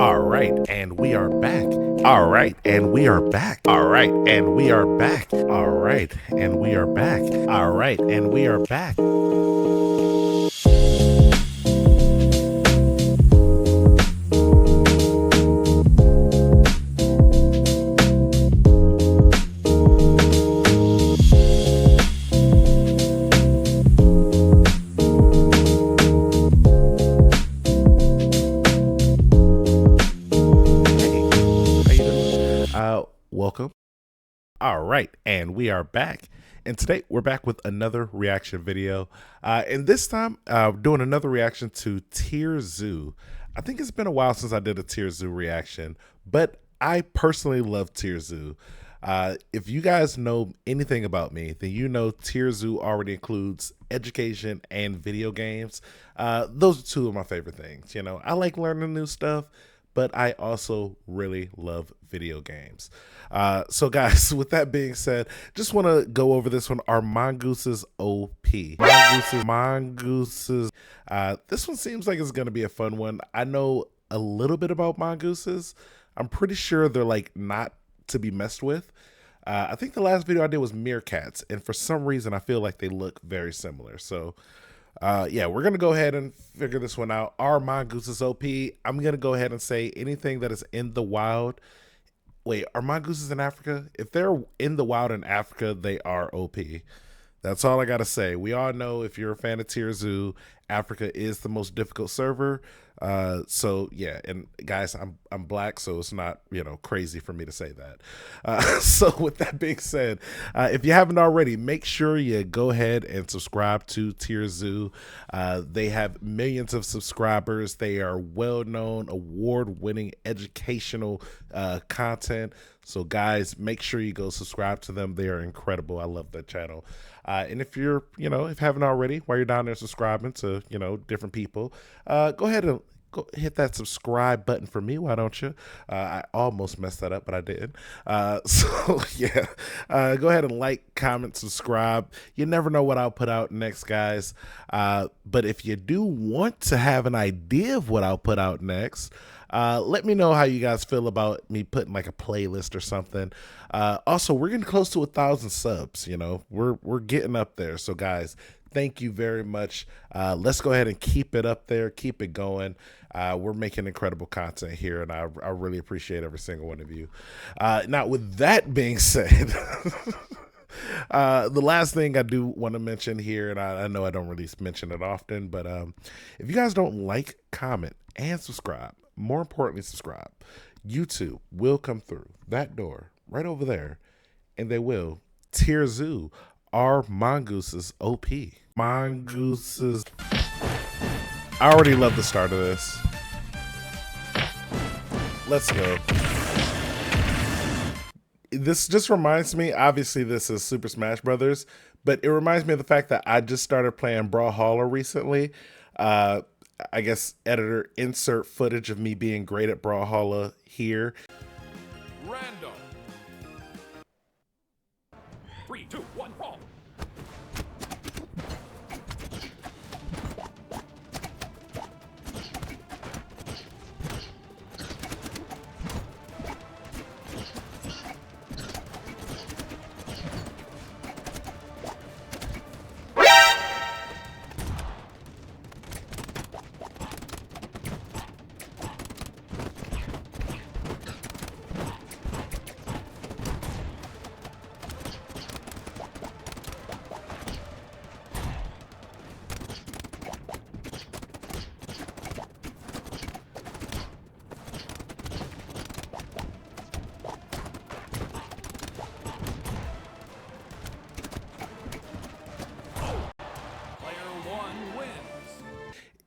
All right, and we are back. All right, and we are back. All right, and we are back. All right, and we are back. All right, and we are back. Welcome. All right, and we are back. And today we're back with another reaction video. And this time, doing another reaction to TierZoo. I think it's been a while since I did a TierZoo reaction, but I personally love TierZoo. If you guys know anything about me, then you know TierZoo already includes education and video games. Those are two of my favorite things. You know, I like learning new stuff, but I also really love video games. So guys, with that being said, just want to go over this one, our Mongooses OP. Mongooses. This one seems like it's going to be a fun one. I know a little bit about mongooses. I'm pretty sure they're like not to be messed with. I think the last video I did was meerkats, and for some reason I feel like they look very similar. So yeah, we're gonna go ahead and figure this one out. Our Mongooses OP. I'm gonna go ahead and say anything that is in the wild. Wait, are mongooses in Africa? If they're in the wild in Africa, they are OP. That's all I gotta say. We all know, if you're a fan of TierZoo, Africa is the most difficult server. So yeah, and guys, I'm black, so it's not, you know, crazy for me to say that. So with that being said, if you haven't already, make sure you go ahead and subscribe to TierZoo. They have millions of subscribers. They are well-known, award-winning educational content. So guys, make sure you go subscribe to them. They are incredible. I love that channel. And if you're, you know, if you haven't already, while you're down there subscribing to, you know, different people, go ahead and hit that subscribe button for me. Why don't you? I almost messed that up, but I didn't. So yeah, go ahead and like, comment, subscribe. You never know what I'll put out next, guys. But if you do want to have an idea of what I'll put out next, let me know how you guys feel about me putting like a playlist or something. Also, we're getting close to 1,000 subs. You know, we're getting up there. So guys, thank you very much. Let's go ahead and keep it up there. Keep it going. We're making incredible content here, and I really appreciate every single one of you. Now, with that being said, the last thing I do want to mention here, and I know I don't really mention it often, but if you guys don't like, comment, and subscribe, more importantly, subscribe, YouTube will come through that door right over there, and they will TierZoo our Mongooses OP. Mongooses. I already love the start of this. Let's go. This just reminds me, obviously this is Super Smash Brothers, but it reminds me of the fact that I just started playing Brawlhalla recently. I guess editor, insert footage of me being great at Brawlhalla here. Random. 3, 2, 1, brawl.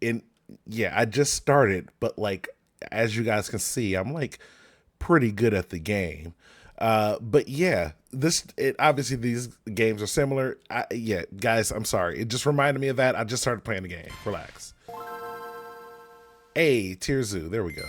And yeah, I just started, but like, as you guys can see, I'm like pretty good at the game. But yeah, obviously these games are similar. Yeah, guys, I'm sorry. It just reminded me of that. I just started playing the game. Relax. Hey, TierZoo, there we go.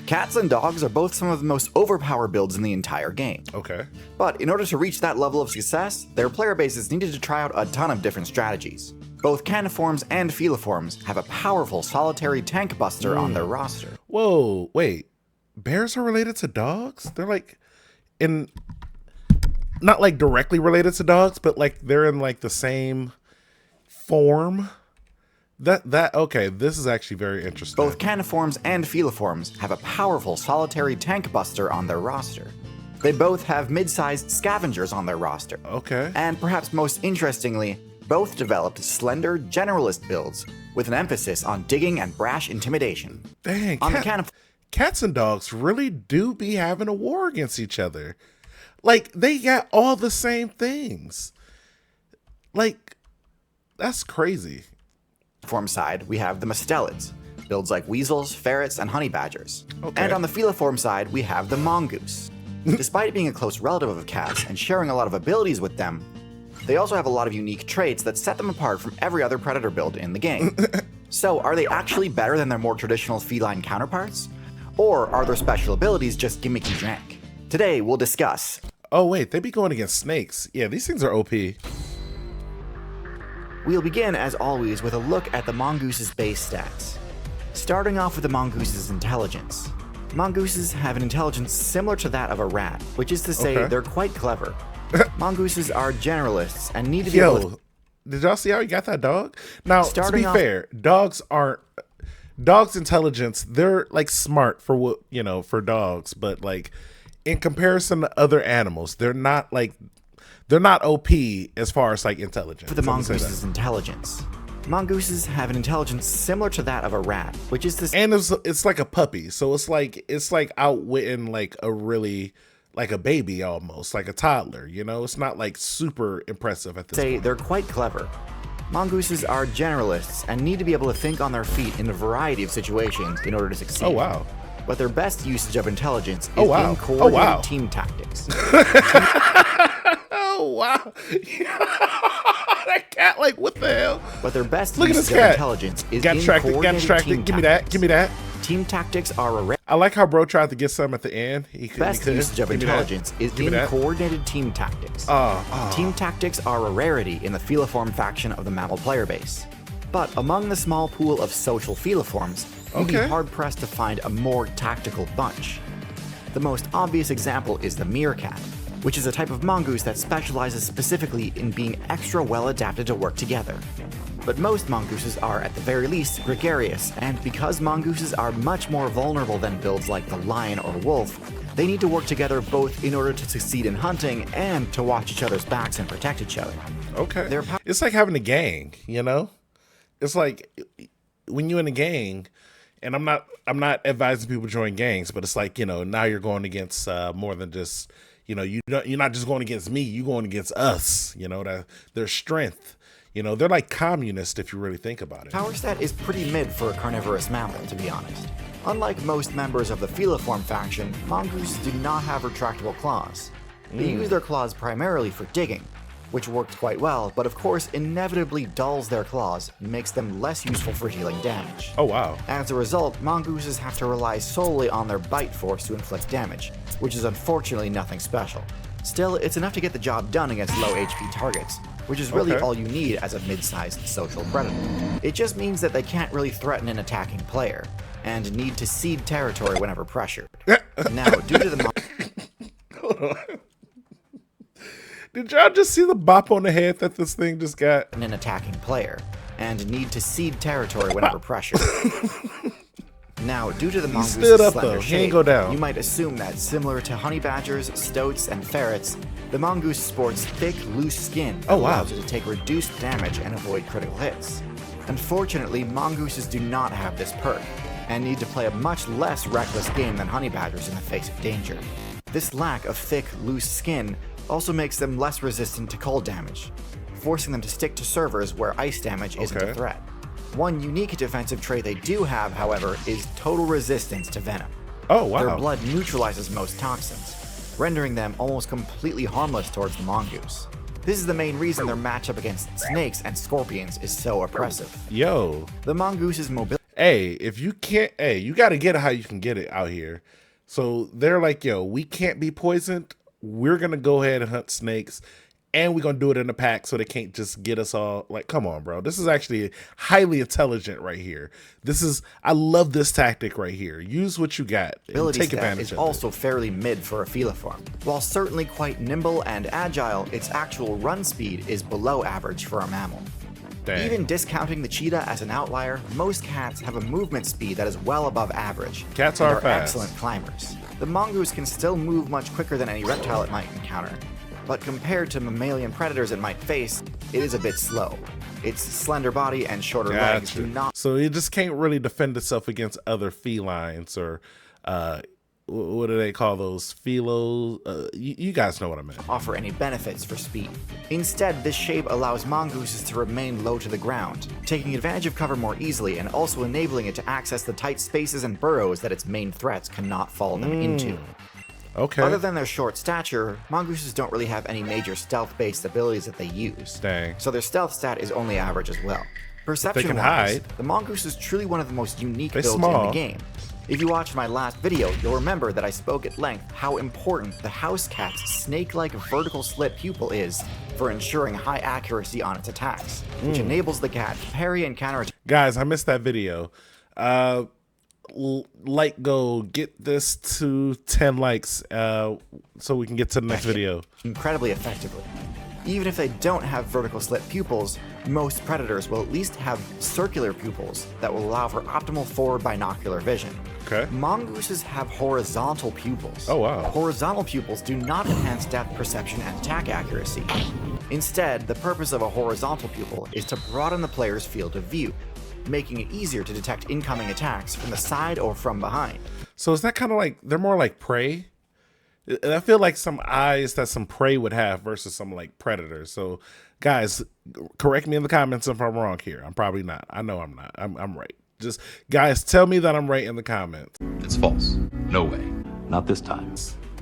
Cats and dogs are both some of the most overpowered builds in the entire game. Okay. But in order to reach that level of success, their player bases needed to try out a ton of different strategies. Both Caniforms and Feliforms have a powerful solitary tank buster on their roster. Whoa, wait. Bears are related to dogs? They're like in not like directly related to dogs, but like they're in like the same form. That okay, this is actually very interesting. Both caniforms and feliforms have a powerful solitary tank buster on their roster. They both have mid-sized scavengers on their roster. Okay. And perhaps most interestingly, both developed slender generalist builds with an emphasis on digging and brash intimidation. Dang, On the cats and dogs really do be having a war against each other. Like, they got all the same things. Like, that's crazy. caniform side, we have the mustelids, builds like weasels, ferrets, and honey badgers. Okay. And on the feliform side, we have the mongoose. Despite being a close relative of cats and sharing a lot of abilities with them, they also have a lot of unique traits that set them apart from every other predator build in the game. So, are they actually better than their more traditional feline counterparts? Or are their special abilities just gimmicky jank? Today, we'll discuss. Oh, wait, they be going against snakes. Yeah, these things are OP. We'll begin, as always, with a look at the mongoose's base stats. Starting off with the mongoose's intelligence. Mongooses have an intelligence similar to that of a rat, which is to say they're quite clever. Mongooses are generalists and need to be able to... Did y'all see how he got that dog? Now, Starting to be off- fair, dogs' intelligence, they're like smart for what, you know, for dogs, but like in comparison to other animals, they're not OP as far as like intelligence. For the So I'm gonna say mongoose's intelligence. Mongooses have an intelligence similar to that of a rat, which is to say... And it's like a puppy, so it's like outwitting like a baby almost, like a toddler, you know? It's not like super impressive at this point. They're quite clever. Mongooses are generalists and need to be able to think on their feet in a variety of situations in order to succeed. Oh wow. But their best usage of intelligence is Oh, wow. in coordinated Oh, wow. team tactics. Oh wow. That cat, like, what the hell? But their best Look at usage this of cat. intelligence is Got in distracted, coordinated team Give me that. tactics. Give me that. Team tactics are a I like how bro tried to get some at the end. He couldn't. best usage of Give me that. intelligence is Give me in that. coordinated team tactics. Team tactics are a rarity in the feliform faction of the mammal player base. But among the small pool of social feliforms, you'd be Okay. hard-pressed to find a more tactical bunch. The most obvious example is the meerkat, which is a type of mongoose that specializes specifically in being extra well adapted to work together. But most mongooses are, at the very least, gregarious, and because mongooses are much more vulnerable than builds like the lion or wolf, they need to work together both in order to succeed in hunting and to watch each other's backs and protect each other. Okay. They're pow- It's like having a gang, you know? It's like when you're in a gang, and I'm not advising people to join gangs, but it's like, you know, now you're going against more than just, you know, you're not just going against me, you're going against us, you know, their strength. You know, they're like communists if you really think about it. Power stat is pretty mid for a carnivorous mammal, to be honest. Unlike most members of the feliform faction, mongooses do not have retractable claws. They use their claws primarily for digging, which works quite well, but of course inevitably dulls their claws and makes them less useful for dealing damage. Oh, wow. As a result, mongooses have to rely solely on their bite force to inflict damage, which is unfortunately nothing special. Still, it's enough to get the job done against low HP targets, which is really Okay. all you need as a mid-sized social predator. It just means that they can't really threaten an attacking player, and need to cede territory whenever pressured. Now, due to the Hold on. Did y'all just see the bop on the head that this thing just got? an attacking player, and need to cede territory whenever pressured. Now, due to the mongooses' stood up, slender though. He shape, ain't go down. you might assume that, similar to honey badgers, stoats, and ferrets, the mongoose sports thick, loose skin that Oh, wow. allows it to take reduced damage and avoid critical hits. Unfortunately, mongooses do not have this perk, and need to play a much less reckless game than honey badgers in the face of danger. This lack of thick, loose skin also makes them less resistant to cold damage, forcing them to stick to servers where ice damage isn't a Okay. threat. One unique defensive trait they do have, however, is total resistance to venom. Oh, wow. Their blood neutralizes most toxins, rendering them almost completely harmless towards the mongoose. This is the main reason their matchup against snakes and scorpions is so oppressive. Yo. The mongoose's mobility Hey, if you can't, hey, you got to get it how you can get it out here. So they're like, yo, we can't be poisoned. We're going to go ahead and hunt snakes and we're gonna do it in a pack so they can't just get us all. Like, come on, bro. This is actually highly intelligent right here. I love this tactic right here. Use what you got and Ability take stat advantage is of also it. fairly mid for a Feliform. While certainly quite nimble and agile, its actual run speed is below average for a mammal. Dang. Even discounting the cheetah as an outlier, most cats have a movement speed that is well above average. Cats and are fast. excellent climbers. The mongoose can still move much quicker than any reptile it might encounter, but compared to mammalian predators it might face, it is a bit slow. Its slender body and shorter legs do not So it just can't really defend itself against other felines or what do they call those? Philos? You guys know what I meant. offer any benefits for speed. Instead, this shape allows mongooses to remain low to the ground, taking advantage of cover more easily and also enabling it to access the tight spaces and burrows that its main threats cannot follow them into. Okay. Other than their short stature, mongooses don't really have any major stealth-based abilities that they use. Dang. So their stealth stat is only average as well. can Perception-wise, hide. the mongoose is truly one of the most unique They're builds in small. the game. If you watched my last video, you'll remember that I spoke at length how important the house cat's snake-like vertical slit pupil is for ensuring high accuracy on its attacks, which enables the cat to parry and counterattack Guys, I missed that video. Like, go get this to 10 likes so we can get to the next video. incredibly effectively. Even if they don't have vertical slit pupils, most predators will at least have circular pupils that will allow for optimal forward binocular vision. Okay. Mongooses have horizontal pupils. Oh, wow. Horizontal pupils do not enhance depth perception and attack accuracy. Instead, the purpose of a horizontal pupil is to broaden the player's field of view, making it easier to detect incoming attacks from the side or from behind. So is that kind of like, they're more like prey? And I feel like some eyes that some prey would have versus some like predators. So guys, correct me in the comments if I'm wrong here. I'm probably not. I know I'm not. I'm right. Just guys, tell me that I'm right in the comments. It's false. No way. Not this time.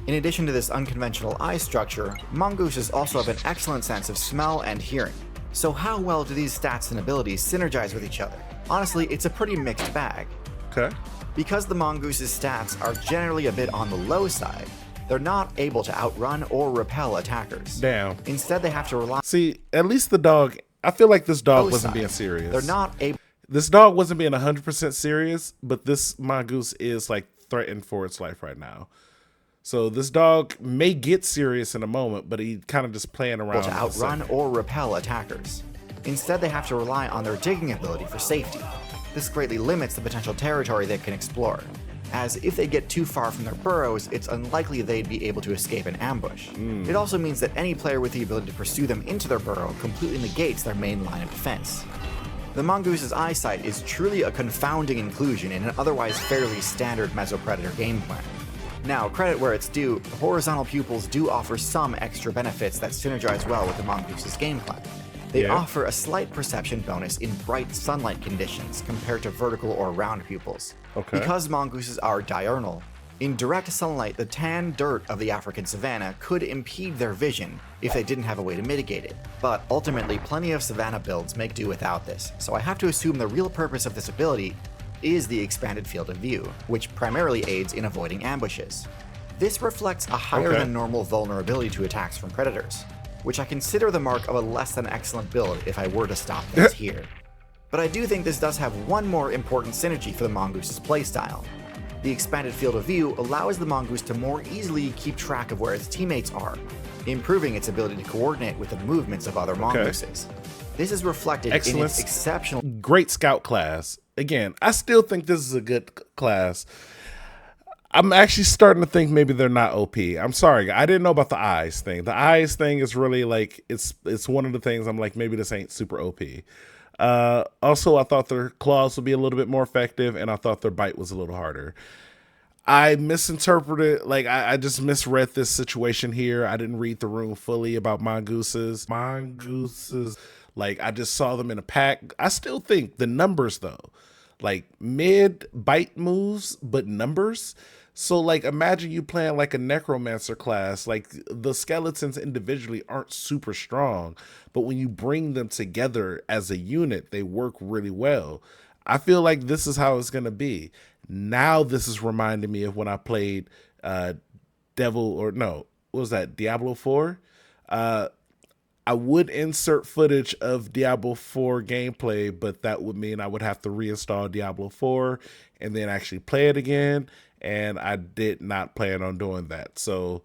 In addition to this unconventional eye structure, mongooses also have an excellent sense of smell and hearing. So how well do these stats and abilities synergize with each other? Honestly, it's a pretty mixed bag. Okay. Because the mongoose's stats are generally a bit on the low side, they're not able to outrun or repel attackers. Damn. Instead, they have to rely See, at least the dog, I feel like this dog low wasn't side. being serious. They're not able This dog wasn't being 100% serious, but this mongoose is like threatened for its life right now. So this dog may get serious in a moment, but he kind of just playing around. to outrun or repel attackers. Instead, they have to rely on their digging ability for safety. This greatly limits the potential territory they can explore, as if they get too far from their burrows, it's unlikely they'd be able to escape an ambush. It also means that any player with the ability to pursue them into their burrow completely negates their main line of defense. The mongoose's eyesight is truly a confounding inclusion in an otherwise fairly standard mesopredator game plan. Now, credit where it's due, the horizontal pupils do offer some extra benefits that synergize well with the mongoose's game plan. They Yeah. offer a slight perception bonus in bright sunlight conditions compared to vertical or round pupils. Okay. Because mongooses are diurnal, in direct sunlight, the tan dirt of the African savanna could impede their vision if they didn't have a way to mitigate it. But ultimately, plenty of savanna builds make do without this, so I have to assume the real purpose of this ability is the expanded field of view, which primarily aids in avoiding ambushes. This reflects a higher Okay. than normal vulnerability to attacks from predators, which I consider the mark of a less than excellent build if I were to stop things here. But I do think this does have one more important synergy for the mongoose's playstyle. The expanded field of view allows the mongoose to more easily keep track of where its teammates are, improving its ability to coordinate with the movements of other mongooses. This is reflected in Excellent. its exceptional Great scout class. Again, I still think this is a good class. I'm actually starting to think maybe they're not OP. I'm sorry, I didn't know about the eyes thing. The eyes thing is really like it's one of the things I'm like maybe this ain't super OP. Also, I thought their claws would be a little bit more effective, and I thought their bite was a little harder. I misinterpreted, like I just misread this situation here. I didn't read the room fully about mongooses. Like I just saw them in a pack. I still think the numbers though, like mid bite moves, but numbers. So like imagine you playing like a necromancer class, like the skeletons individually aren't super strong, but when you bring them together as a unit, they work really well. I feel like this is how it's gonna be. Now this is reminding me of when I played Diablo 4. I would insert footage of Diablo 4 gameplay, but that would mean I would have to reinstall Diablo 4 and then actually play it again. And I did not plan on doing that. So,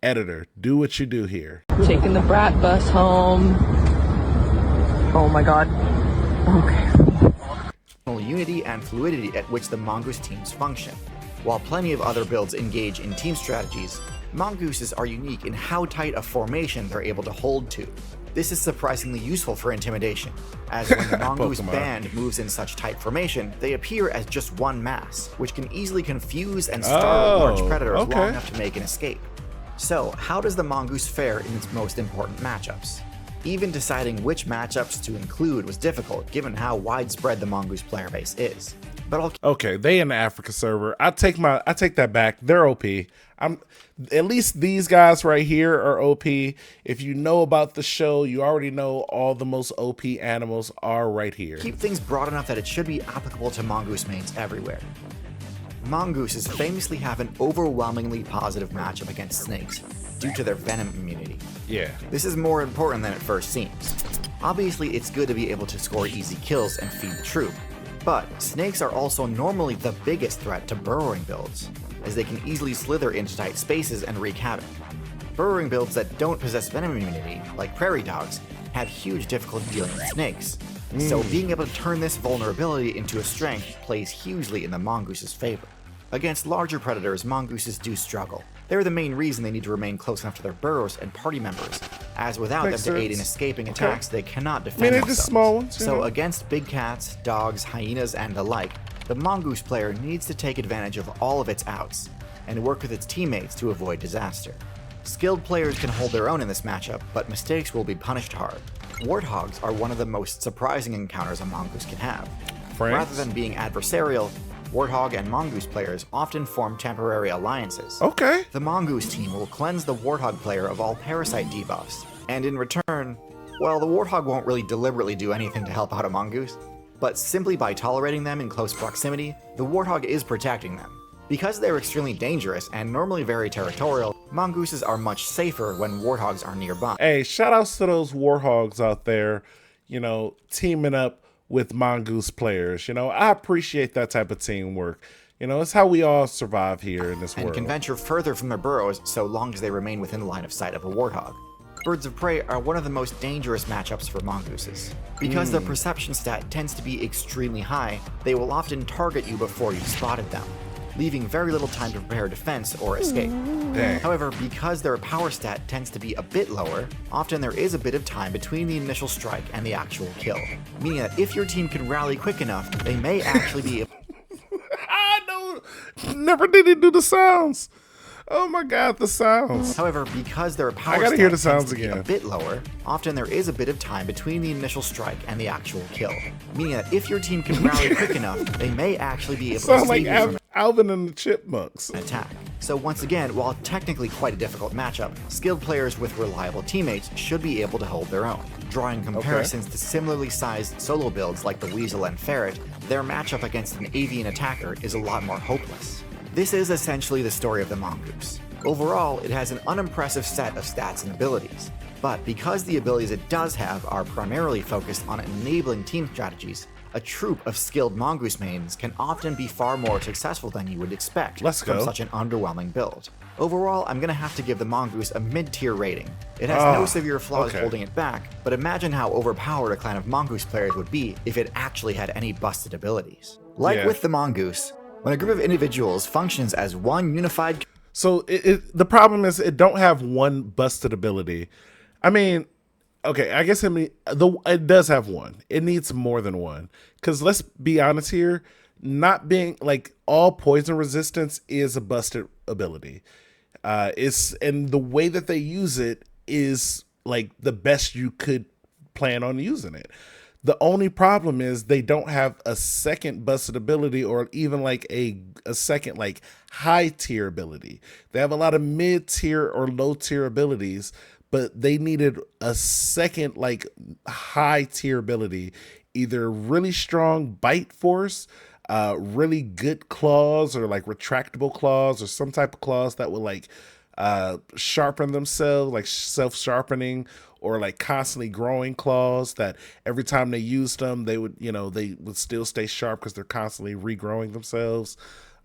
editor, do what you do here. Taking the brat bus home. Oh my god. Okay. Unity and fluidity at which the Mongoose teams function. While plenty of other builds engage in team strategies, Mongooses are unique in how tight a formation they're able to hold to. This is surprisingly useful for intimidation, as when the Mongoose band moves in such tight formation, they appear as just one mass, which can easily confuse and startle large predators long enough to make an escape. So, how does the Mongoose fare in its most important matchups? Even deciding which matchups to include was difficult given how widespread the Mongoose player base is. But okay, they in the Africa server. I take that back. They're OP. At least these guys right here are OP. If you know about the show, you already know all the most OP animals are right here. Keep things broad enough that it should be applicable to Mongoose mains everywhere. Mongooses famously have an overwhelmingly positive matchup against snakes due to their venom immunity. Yeah. This is more important than it first seems. Obviously, it's good to be able to score easy kills and feed the troop, but snakes are also normally the biggest threat to burrowing builds, as they can easily slither into tight spaces and wreak havoc. Burrowing builds that don't possess venom immunity, like prairie dogs, have huge difficulty dealing with snakes. So being able to turn this vulnerability into a strength plays hugely in the Mongoose's favor. Against larger predators, Mongooses do struggle. They're the main reason they need to remain close enough to their burrows and party members, as without them to aid in escaping attacks, they cannot defend themselves. Just small ones, so against big cats, dogs, hyenas, and the like, the Mongoose player needs to take advantage of all of its outs, and work with its teammates to avoid disaster. Skilled players can hold their own in this matchup, but mistakes will be punished hard. Warthogs are one of the most surprising encounters a Mongoose can have. Rather than being adversarial, Warthog and Mongoose players often form temporary alliances. Okay. The Mongoose team will cleanse the Warthog player of all parasite debuffs, and in return, well, the Warthog won't really deliberately do anything to help out a Mongoose, but simply by tolerating them in close proximity, the Warthog is protecting them. Because they're extremely dangerous and normally very territorial, Mongooses are much safer when Warthogs are nearby. Hey, shout outs to those Warthogs out there, teaming up with Mongoose players. I appreciate that type of teamwork. It's how we all survive here in this world. And can venture further from their burrows so long as they remain within the line of sight of a Warthog. Birds of prey are one of the most dangerous matchups for Mongooses. Because their perception stat tends to be extremely high, they will often target you before you've spotted them, leaving very little time to prepare defense or escape. Dang. However, because their power stat tends to be a bit lower, often there is a bit of time between the initial strike and the actual kill, meaning that if your team can rally quick enough, they may actually be able Never did he do the sounds. Oh my god, the sounds. However, because their power gotta stat hear the tends sounds to be again. a bit lower, often there is a bit of time between the initial strike and the actual kill, meaning that if your team can rally quick enough, they may actually be able to Sound save like you from Alvin and the Chipmunks. an attack. So once again, while technically quite a difficult matchup, skilled players with reliable teammates should be able to hold their own. Drawing comparisons to similarly sized solo builds like the Weasel and Ferret, their matchup against an avian attacker is a lot more hopeless. This is essentially the story of the Mongoose. Overall, it has an unimpressive set of stats and abilities, but because the abilities it does have are primarily focused on enabling team strategies, a troop of skilled Mongoose mains can often be far more successful than you would expect from such an underwhelming build. Overall, I'm gonna have to give the Mongoose a mid-tier rating. It has no severe flaws holding it back, but imagine how overpowered a clan of Mongoose players would be if it actually had any busted abilities. Like with the Mongoose, when a group of individuals functions as one unified... So the problem is it don't have one busted ability. I mean, okay, I guess it does have one. It needs more than one. Because let's be honest here, not being like all poison resistance is a busted ability. And the way that they use it is like the best you could plan on using it. The only problem is they don't have a second busted ability or even like a second like high tier ability. They have a lot of mid tier or low tier abilities, but they needed a second like high tier ability, either really strong bite force, really good claws or like retractable claws or some type of claws that will like sharpen themselves, like self-sharpening, or like constantly growing claws that every time they used them, they would still stay sharp because they're constantly regrowing themselves.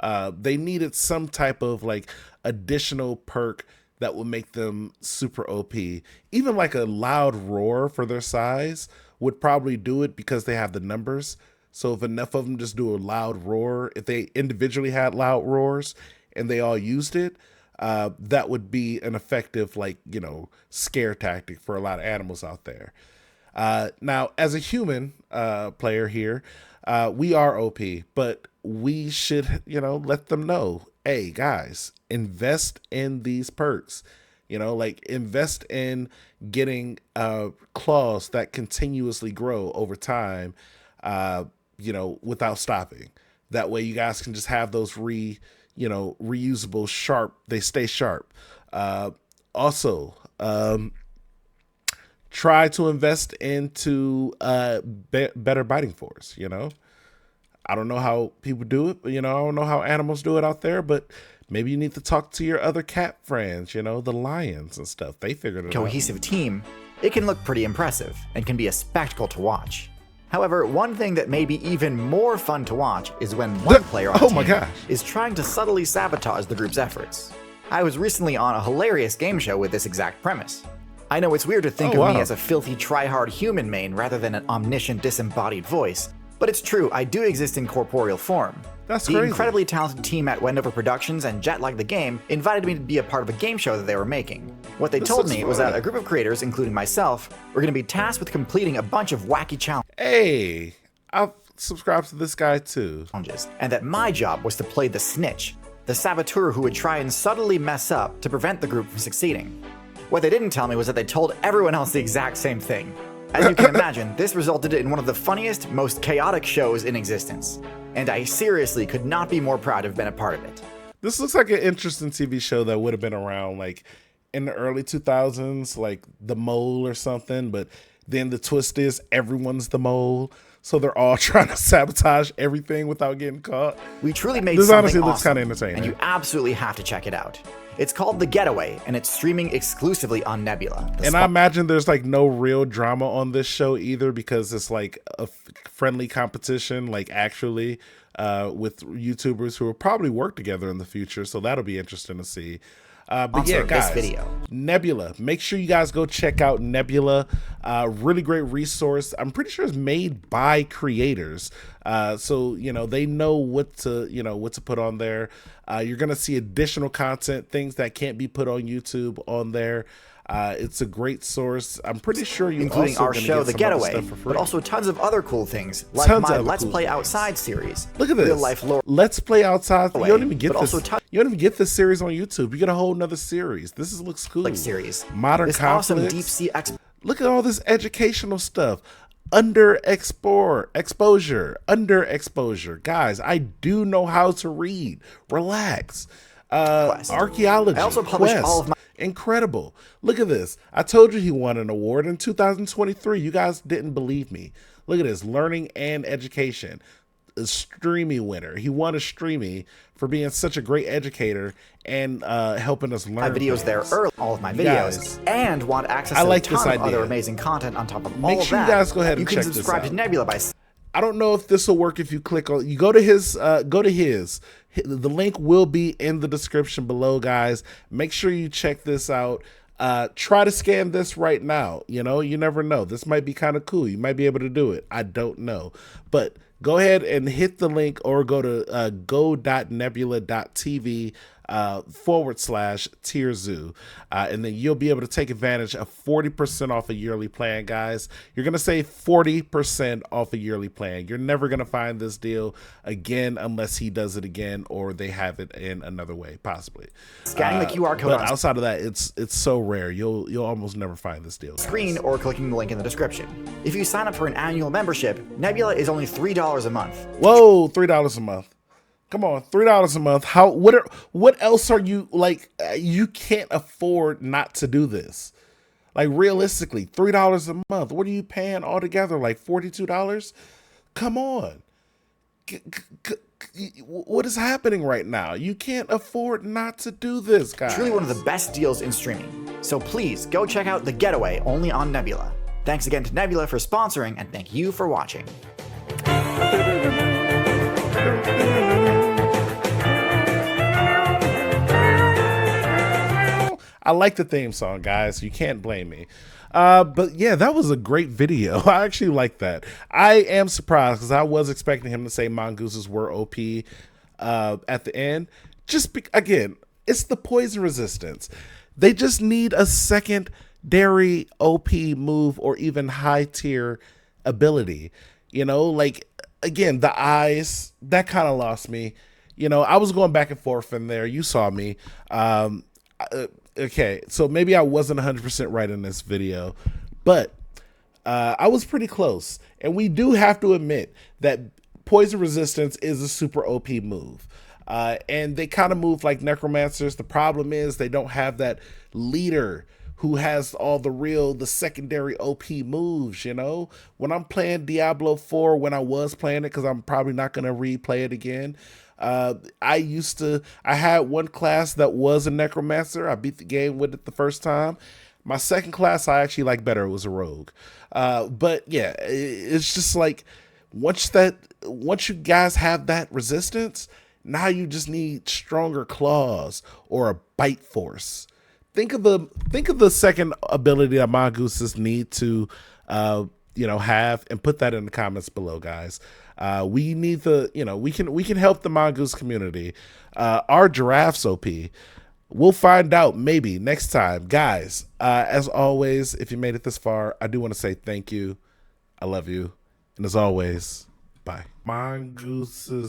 They needed some type of like additional perk that would make them super OP. Even like a loud roar for their size would probably do it because they have the numbers. So if enough of them just do a loud roar, if they individually had loud roars and they all used it, that would be an effective, like, scare tactic for a lot of animals out there. Now, as a human player here, we are OP, but we should, let them know, hey, guys, invest in these perks. Like invest in getting claws that continuously grow over time, without stopping. That way you guys can just have those reusable sharp, they stay sharp. Also, try to invest into better biting force. I don't know how people do it, but I don't know how animals do it out there, but maybe you need to talk to your other cat friends, the lions and stuff. They figured it out. Cohesive team, it can look pretty impressive and can be a spectacle to watch. However, one thing that may be even more fun to watch is when one player on the team is trying to subtly sabotage the group's efforts. I was recently on a hilarious game show with this exact premise. I know it's weird to think of me as a filthy try-hard human main rather than an omniscient disembodied voice, but it's true, I do exist in corporeal form. That's the crazy. Incredibly talented team at Wendover Productions and Jet Like the Game invited me to be a part of a game show that they were making. What they told me was that a group of creators, including myself, were going to be tasked with completing a bunch of wacky challenges. Hey, I'll subscribe to this guy too. And that my job was to play the snitch, the saboteur who would try and subtly mess up to prevent the group from succeeding. What they didn't tell me was that they told everyone else the exact same thing. As you can imagine, this resulted in one of the funniest, most chaotic shows in existence. And I seriously could not be more proud to have been a part of it. This looks like an interesting TV show that would have been around like in the early 2000s, like The Mole or something. But then the twist is everyone's the mole. So they're all trying to sabotage everything without getting caught. We truly made this something honestly awesome, looks kind of entertaining. And you absolutely have to check it out. It's called The Getaway, and it's streaming exclusively on Nebula. And I imagine there's like no real drama on this show either because it's like a friendly competition, like actually with YouTubers who will probably work together in the future. So that'll be interesting to see. But yeah, guys, this video. Nebula. Make sure you guys go check out Nebula. Really great resource. I'm pretty sure it's made by creators. So, they know what to put on there. You're going to see additional content, things that can't be put on YouTube on there. It's a great source. I'm pretty sure you including also our show, The Getaway, but also tons of other cool things, like my Let's Play Outside series. Look at this. Real life lore. Let's Play Outside. You don't even get this. You don't even get this series on YouTube. You get a whole nother series. This looks cool. Like series. Modern this conflicts. Awesome deep sea Look at all this educational stuff. Underexposure. Guys, I do know how to read. Relax. Archaeology. I also publish all of my incredible. Look at this. I told you he won an award in 2023. You guys didn't believe me. Look at this. Learning and education. A Streamy winner. He won a Streamy for being such a great educator and helping us learn. My videos there early, all of my videos, and want access to a ton of other amazing content on top of all of that. Make sure you guys go ahead and check this out. You can subscribe to Nebula by. I don't know if this will work if you click on. You go to his. The link will be in the description below, guys. Make sure you check this out. Try to scan this right now. You never know. This might be kind of cool. You might be able to do it. I don't know, but go ahead and hit the link or go to go.nebula.tv /TierZoo. And then you'll be able to take advantage of 40% off a yearly plan, guys. You're going to save 40% off a yearly plan. You're never going to find this deal again unless he does it again or they have it in another way, possibly. Scanning the QR code. But outside of that, it's so rare. You'll almost never find this deal, guys. Screen or clicking the link in the description. If you sign up for an annual membership, Nebula is only $3 a month. Whoa, $3 a month. Come on, $3 a month. What else are you like? You can't afford not to do this. Like realistically, $3 a month. What are you paying altogether? Like $42? Come on. what is happening right now? You can't afford not to do this, guys. Truly one of the best deals in streaming. So please go check out The Getaway only on Nebula. Thanks again to Nebula for sponsoring, and thank you for watching. I like the theme song, guys. You can't blame me. But yeah, that was a great video. I actually like that. I am surprised because I was expecting him to say Mongooses were OP at the end. Again, it's the poison resistance. They just need a secondary OP move or even high tier ability. You know, like, again, the eyes, that kind of lost me. You know, I was going back and forth in there. You saw me. Okay, so maybe I wasn't 100% right in this video, but I was pretty close. And we do have to admit that poison resistance is a super OP move. And they kind of move like necromancers. The problem is they don't have that leader who has all the secondary OP moves, you know? When I'm playing Diablo 4, when I was playing it, because I'm probably not going to replay it again, I had one class that was a necromancer. I beat the game with it the first time. My second class I actually like better. It was a rogue. But yeah, it's just like once you guys have that resistance, now you just need stronger claws or a bite force. Think of the second ability that Mongooses need to have, and put that in the comments below, guys. We need we can help the Mongoose community. Our giraffes OP. We'll find out maybe next time, guys. As always, if you made it this far, I do want to say thank you. I love you, and as always, bye. Mongooses.